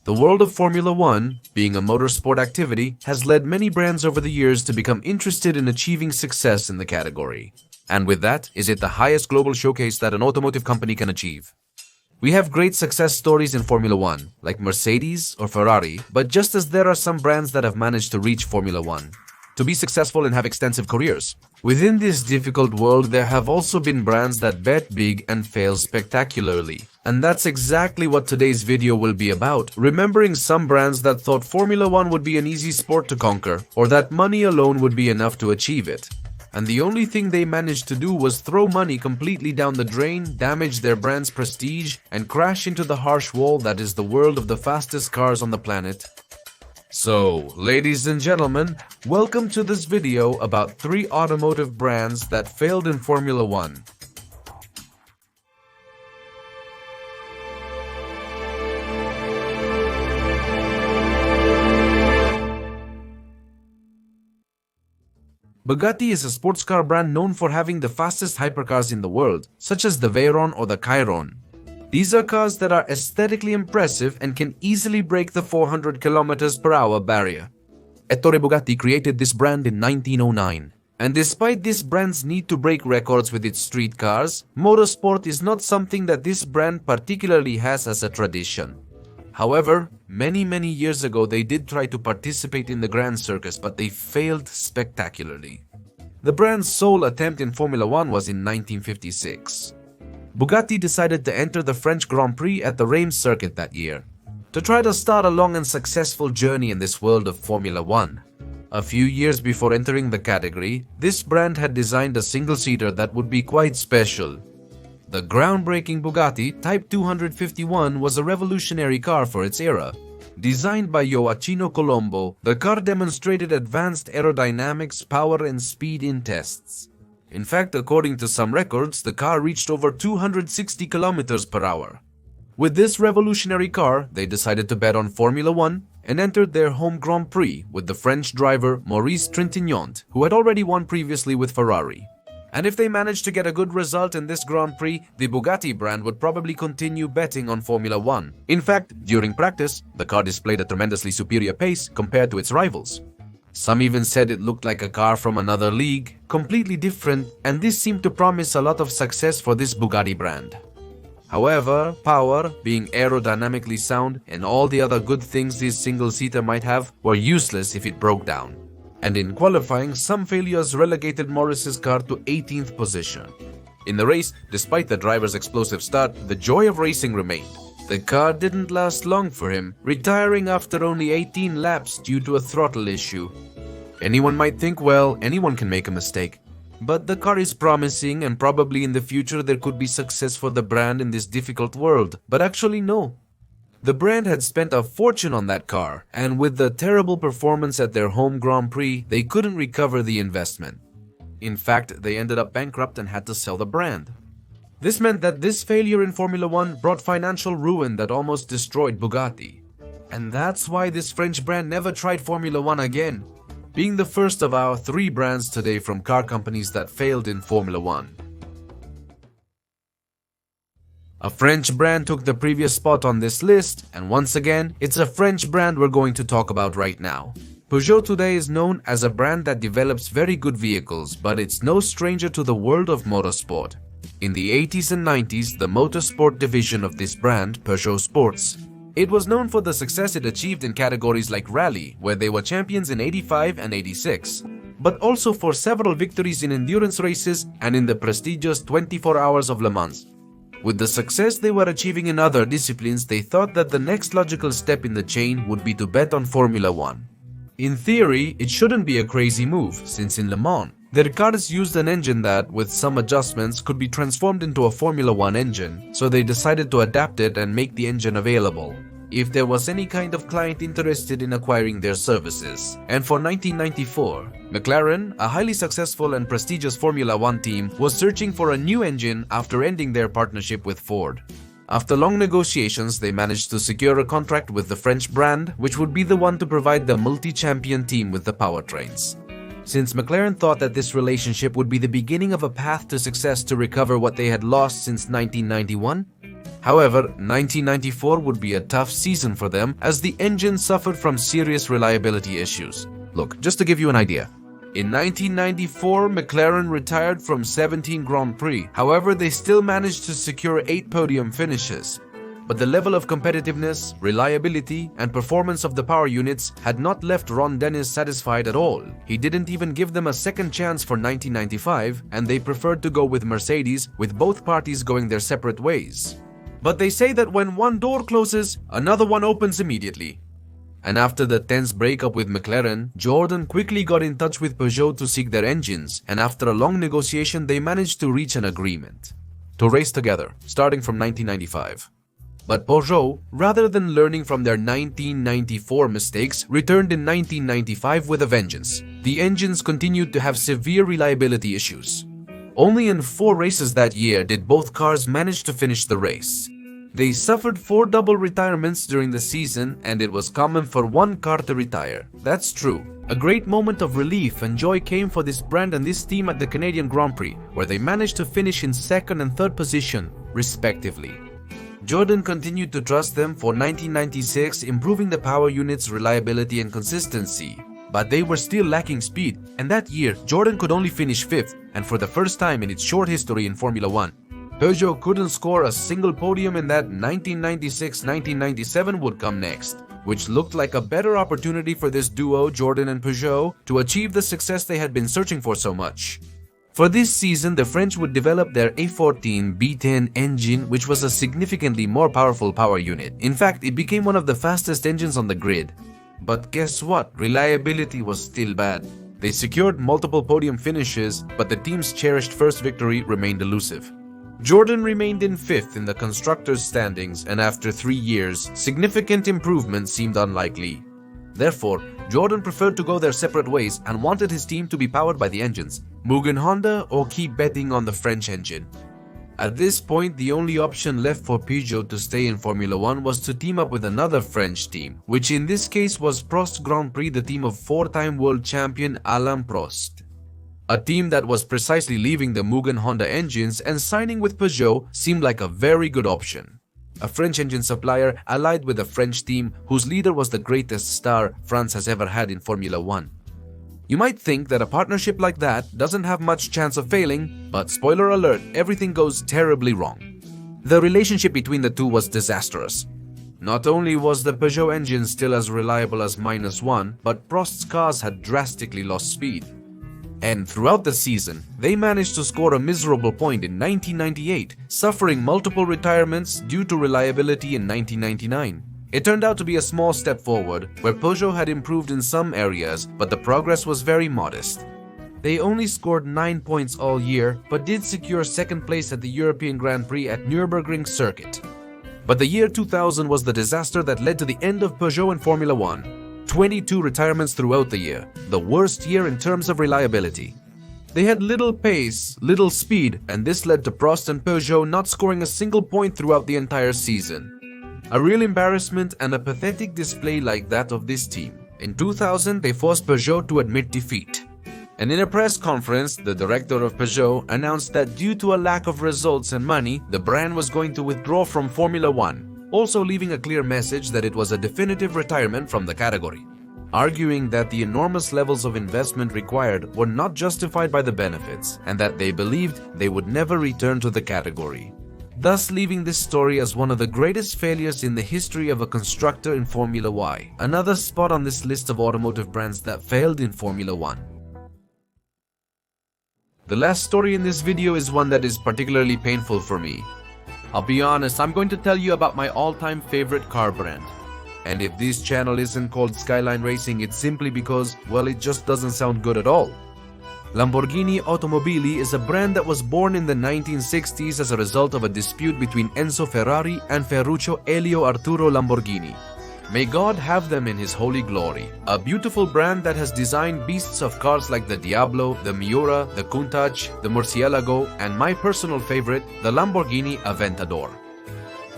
The world of Formula One, being a motorsport activity, has led many brands over the years to become interested in achieving success in the category. And with that, is it the highest global showcase that an automotive company can achieve? We have great success stories in Formula One, like Mercedes or Ferrari, but just as there are some brands that have managed to reach Formula One, to be successful and have extensive careers. Within this difficult world, there have also been brands that bet big and fail spectacularly. And that's exactly what today's video will be about, remembering some brands that thought Formula One would be an easy sport to conquer, or that money alone would be enough to achieve it. And the only thing they managed to do was throw money completely down the drain, damage their brand's prestige, and crash into the harsh wall that is the world of the fastest cars on the planet. So, ladies and gentlemen, welcome to this video about 3 automotive brands that failed in Formula One. Bugatti is a sports car brand known for having the fastest hypercars in the world, such as the Veyron or the Chiron. These are cars that are aesthetically impressive and can easily break the 400 km/h barrier. Ettore Bugatti created this brand in 1909. And despite this brand's need to break records with its street cars, motorsport is not something that this brand particularly has as a tradition. However, many years ago they did try to participate in the Grand Circus, but they failed spectacularly. The brand's sole attempt in Formula One was in 1956. Bugatti decided to enter the French Grand Prix at the Reims circuit that year, to try to start a long and successful journey in this world of Formula One. A few years before entering the category, this brand had designed a single-seater that would be quite special. The groundbreaking Bugatti Type 251 was a revolutionary car for its era. Designed by Gioacchino Colombo, the car demonstrated advanced aerodynamics, power and speed in tests. In fact, according to some records, the car reached over 260 km/h. With this revolutionary car, they decided to bet on Formula One and entered their home Grand Prix with the French driver Maurice Trintignant, who had already won previously with Ferrari. And if they managed to get a good result in this Grand Prix, the Bugatti brand would probably continue betting on Formula One. In fact, during practice, the car displayed a tremendously superior pace compared to its rivals. Some even said it looked like a car from another league, completely different, and this seemed to promise a lot of success for this Bugatti brand. However, power, being aerodynamically sound, and all the other good things this single-seater might have were useless if it broke down. And in qualifying, some failures relegated Maurice's car to 18th position. In the race, despite the driver's explosive start, the joy of racing remained. The car didn't last long for him, retiring after only 18 laps due to a throttle issue. Anyone might think, well, anyone can make a mistake. But the car is promising and probably in the future there could be success for the brand in this difficult world. But actually no. The brand had spent a fortune on that car, and with the terrible performance at their home Grand Prix, they couldn't recover the investment. In fact, they ended up bankrupt and had to sell the brand. This meant that this failure in Formula One brought financial ruin that almost destroyed Bugatti. And that's why this French brand never tried Formula One again, being the first of our 3 brands today from car companies that failed in Formula One. A French brand took the previous spot on this list, and once again, it's a French brand we're going to talk about right now. Peugeot today is known as a brand that develops very good vehicles, but it's no stranger to the world of motorsport. In the 80s and 90s, the Motorsport division of this brand, Peugeot Sports, it was known for the success it achieved in categories like rally, where they were champions in 85 and 86, but also for several victories in endurance races and in the prestigious 24 Hours of Le Mans. With the success they were achieving in other disciplines, they thought that the next logical step in the chain would be to bet on Formula One. In theory, it shouldn't be a crazy move, since in Le Mans, their cars used an engine that, with some adjustments, could be transformed into a Formula One engine, so they decided to adapt it and make the engine available, if there was any kind of client interested in acquiring their services. And for 1994, McLaren, a highly successful and prestigious Formula One team, was searching for a new engine after ending their partnership with Ford. After long negotiations, they managed to secure a contract with the French brand, which would be the one to provide the multi-champion team with the powertrains. Since McLaren thought that this relationship would be the beginning of a path to success to recover what they had lost since 1991, However, 1994 would be a tough season for them as the engine suffered from serious reliability issues. Look, just to give you an idea. In 1994, McLaren retired from 17 Grand Prix. However, they still managed to secure 8 podium finishes. But the level of competitiveness, reliability, and performance of the power units had not left Ron Dennis satisfied at all. He didn't even give them a second chance for 1995, and they preferred to go with Mercedes, with both parties going their separate ways. But they say that when one door closes, another one opens immediately. And after the tense breakup with McLaren, Jordan quickly got in touch with Peugeot to seek their engines, and after a long negotiation they managed to reach an agreement to race together, starting from 1995. But Peugeot, rather than learning from their 1994 mistakes, returned in 1995 with a vengeance. The engines continued to have severe reliability issues. Only in 4 races that year did both cars manage to finish the race. They suffered 4 double retirements during the season, and it was common for one car to retire. That's true. A great moment of relief and joy came for this brand and this team at the Canadian Grand Prix, where they managed to finish in 2nd and 3rd position, respectively. Jordan continued to trust them for 1996, improving the power unit's reliability and consistency. But they were still lacking speed, and that year, Jordan could only finish 5th, and for the first time in its short history in Formula 1. Peugeot couldn't score a single podium, and that 1996-1997 would come next, which looked like a better opportunity for this duo, Jordan and Peugeot, to achieve the success they had been searching for so much. For this season, the French would develop their A14 B10 engine, which was a significantly more powerful power unit. In fact, it became one of the fastest engines on the grid. But guess what? Reliability was still bad. They secured multiple podium finishes, but the team's cherished first victory remained elusive. Jordan remained in 5th in the constructors' standings, and after 3 years, significant improvement seemed unlikely. Therefore, Jordan preferred to go their separate ways and wanted his team to be powered by the engines, Mugen Honda or keep betting on the French engine. At this point, the only option left for Peugeot to stay in Formula 1 was to team up with another French team, which in this case was Prost Grand Prix, the team of 4-time world champion Alain Prost. A team that was precisely leaving the Mugen Honda engines and signing with Peugeot seemed like a very good option. A French engine supplier allied with a French team whose leader was the greatest star France has ever had in Formula 1. You might think that a partnership like that doesn't have much chance of failing, but spoiler alert, everything goes terribly wrong. The relationship between the two was disastrous. Not only was the Peugeot engine still as reliable as -1, but Prost's cars had drastically lost speed. And throughout the season, they managed to score a miserable point in 1998, suffering multiple retirements due to reliability in 1999. It turned out to be a small step forward, where Peugeot had improved in some areas, but the progress was very modest. They only scored 9 points all year, but did secure 2nd place at the European Grand Prix at Nürburgring circuit. But the year 2000 was the disaster that led to the end of Peugeot in Formula 1. 22 retirements throughout the year, the worst year in terms of reliability. They had little pace, little speed, and this led to Prost and Peugeot not scoring a single point throughout the entire season. A real embarrassment and a pathetic display like that of this team. In 2000, they forced Peugeot to admit defeat. And in a press conference, the director of Peugeot announced that due to a lack of results and money, the brand was going to withdraw from Formula 1. Also leaving a clear message that it was a definitive retirement from the category, arguing that the enormous levels of investment required were not justified by the benefits and that they believed they would never return to the category, thus leaving this story as one of the greatest failures in the history of a constructor in Formula Y, another spot on this list of automotive brands that failed in Formula 1. The last story in this video is one that is particularly painful for me. I'll be honest, I'm going to tell you about my all-time favorite car brand. And if this channel isn't called Skyline Racing, it's simply because, well, it just doesn't sound good at all. Lamborghini Automobili is a brand that was born in the 1960s as a result of a dispute between Enzo Ferrari and Ferruccio Elio Arturo Lamborghini. May God have them in his holy glory. A beautiful brand that has designed beasts of cars like the Diablo, the Miura, the Countach, the Murcielago, and my personal favorite, the Lamborghini Aventador.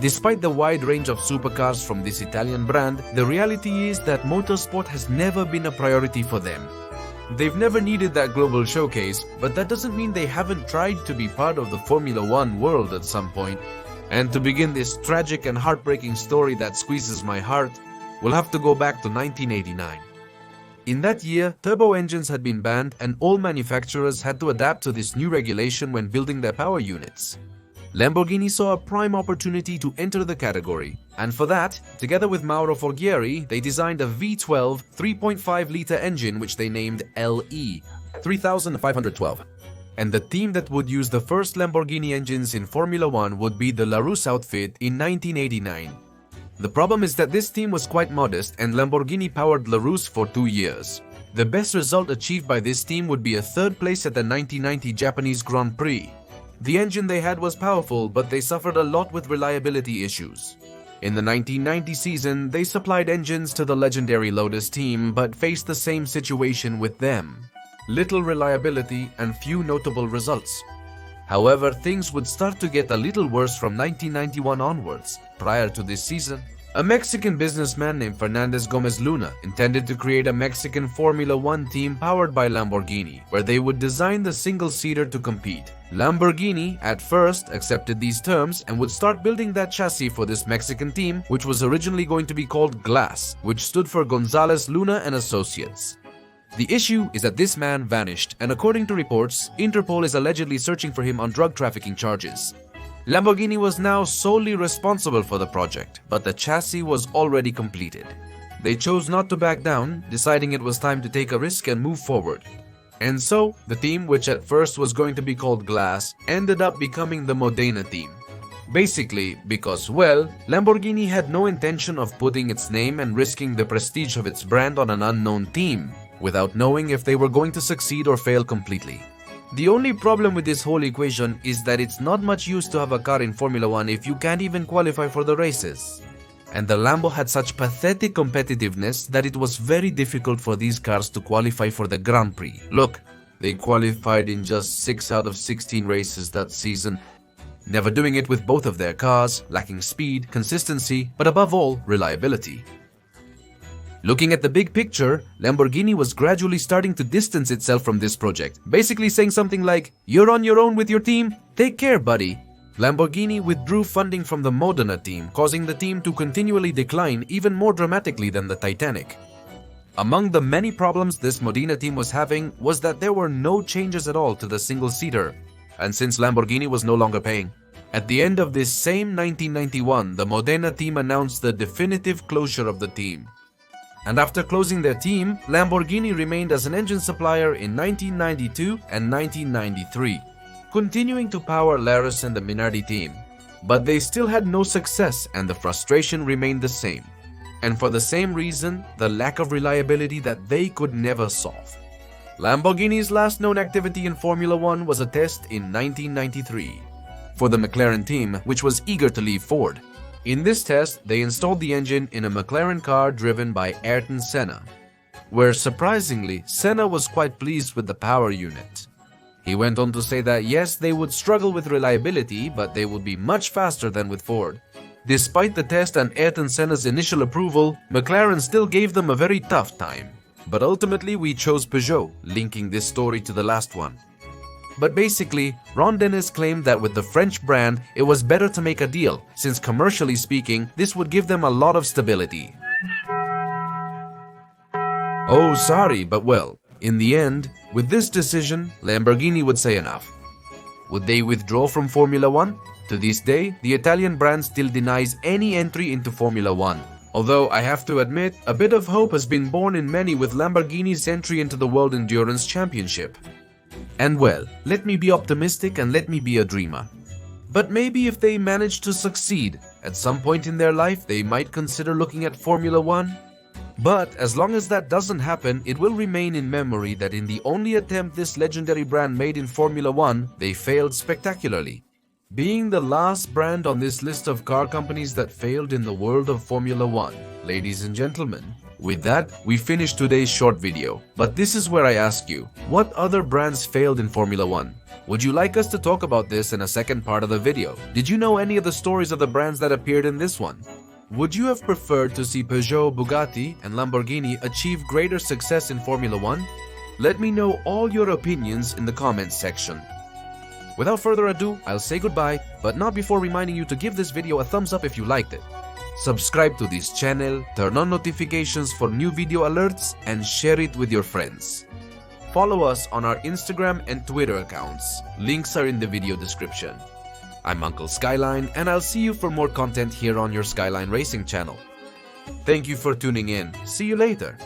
Despite the wide range of supercars from this Italian brand, the reality is that motorsport has never been a priority for them. They've never needed that global showcase, but that doesn't mean they haven't tried to be part of the Formula 1 world at some point. And to begin this tragic and heartbreaking story that squeezes my heart, we'll have to go back to 1989. In that year, turbo engines had been banned and all manufacturers had to adapt to this new regulation when building their power units. Lamborghini saw a prime opportunity to enter the category, and for that, together with Mauro Forghieri, they designed a V12 3.5-liter engine which they named LE 3512. And the team that would use the first Lamborghini engines in Formula 1 would be the Larousse outfit in 1989. The problem is that this team was quite modest and Lamborghini powered Larousse for 2 years. The best result achieved by this team would be a third place at the 1990 Japanese Grand Prix. The engine they had was powerful, but they suffered a lot with reliability issues. In the 1990 season, they supplied engines to the legendary Lotus team, but faced the same situation with them. Little reliability and few notable results. However, things would start to get a little worse from 1991 onwards. Prior to this season, a Mexican businessman named Fernandez Gomez Luna intended to create a Mexican Formula 1 team powered by Lamborghini, where they would design the single-seater to compete. Lamborghini, at first, accepted these terms and would start building that chassis for this Mexican team, which was originally going to be called Glass, which stood for Gonzalez Luna and Associates. The issue is that this man vanished, and according to reports, Interpol is allegedly searching for him on drug trafficking charges. Lamborghini was now solely responsible for the project, but the chassis was already completed. They chose not to back down, deciding it was time to take a risk and move forward. And so, the team, which at first was going to be called Glass, ended up becoming the Modena team. Basically, because, well, Lamborghini had no intention of putting its name and risking the prestige of its brand on an unknown team, without knowing if they were going to succeed or fail completely. The only problem with this whole equation is that it's not much use to have a car in Formula 1 if you can't even qualify for the races. And the Lambo had such pathetic competitiveness that it was very difficult for these cars to qualify for the Grand Prix. Look, they qualified in just 6 out of 16 races that season, never doing it with both of their cars, lacking speed, consistency, but above all, reliability. Looking at the big picture, Lamborghini was gradually starting to distance itself from this project, basically saying something like, "You're on your own with your team? Take care, buddy." Lamborghini withdrew funding from the Modena team, causing the team to continually decline even more dramatically than the Titanic. Among the many problems this Modena team was having was that there were no changes at all to the single-seater, and since Lamborghini was no longer paying. At the end of this same 1991, the Modena team announced the definitive closure of the team. And after closing their team, Lamborghini remained as an engine supplier in 1992 and 1993, continuing to power Laris and the Minardi team. But they still had no success and the frustration remained the same. And for the same reason, the lack of reliability that they could never solve. Lamborghini's last known activity in Formula 1 was a test in 1993 for the McLaren team, which was eager to leave Ford. In this test, they installed the engine in a McLaren car driven by Ayrton Senna, where surprisingly, Senna was quite pleased with the power unit. He went on to say that yes, they would struggle with reliability, but they would be much faster than with Ford. Despite the test and Ayrton Senna's initial approval, McLaren still gave them a very tough time. But ultimately, we chose Peugeot, linking this story to the last one. But basically, Ron Dennis claimed that with the French brand, it was better to make a deal, since commercially speaking, this would give them a lot of stability. Oh, sorry, but well, in the end, with this decision, Lamborghini would say enough. Would they withdraw from Formula 1? To this day, the Italian brand still denies any entry into Formula 1. Although I have to admit, a bit of hope has been born in many with Lamborghini's entry into the World Endurance Championship. And well, let me be optimistic and let me be a dreamer. But maybe if they manage to succeed, at some point in their life they might consider looking at Formula 1. But as long as that doesn't happen, it will remain in memory that in the only attempt this legendary brand made in Formula 1, they failed spectacularly. Being the last brand on this list of car companies that failed in the world of Formula 1. Ladies and gentlemen, with that, we finish today's short video. But this is where I ask you, what other brands failed in Formula 1? Would you like us to talk about this in a second part of the video? Did you know any of the stories of the brands that appeared in this one? Would you have preferred to see Peugeot, Bugatti, and Lamborghini achieve greater success in Formula 1? Let me know all your opinions in the comments section. Without further ado, I'll say goodbye, but not before reminding you to give this video a thumbs up if you liked it. Subscribe to this channel, turn on notifications for new video alerts, and share it with your friends. Follow us on our Instagram and Twitter accounts. Links are in the video description. I'm Uncle Skyline, and I'll see you for more content here on your Skyline Racing channel. Thank you for tuning in. See you later.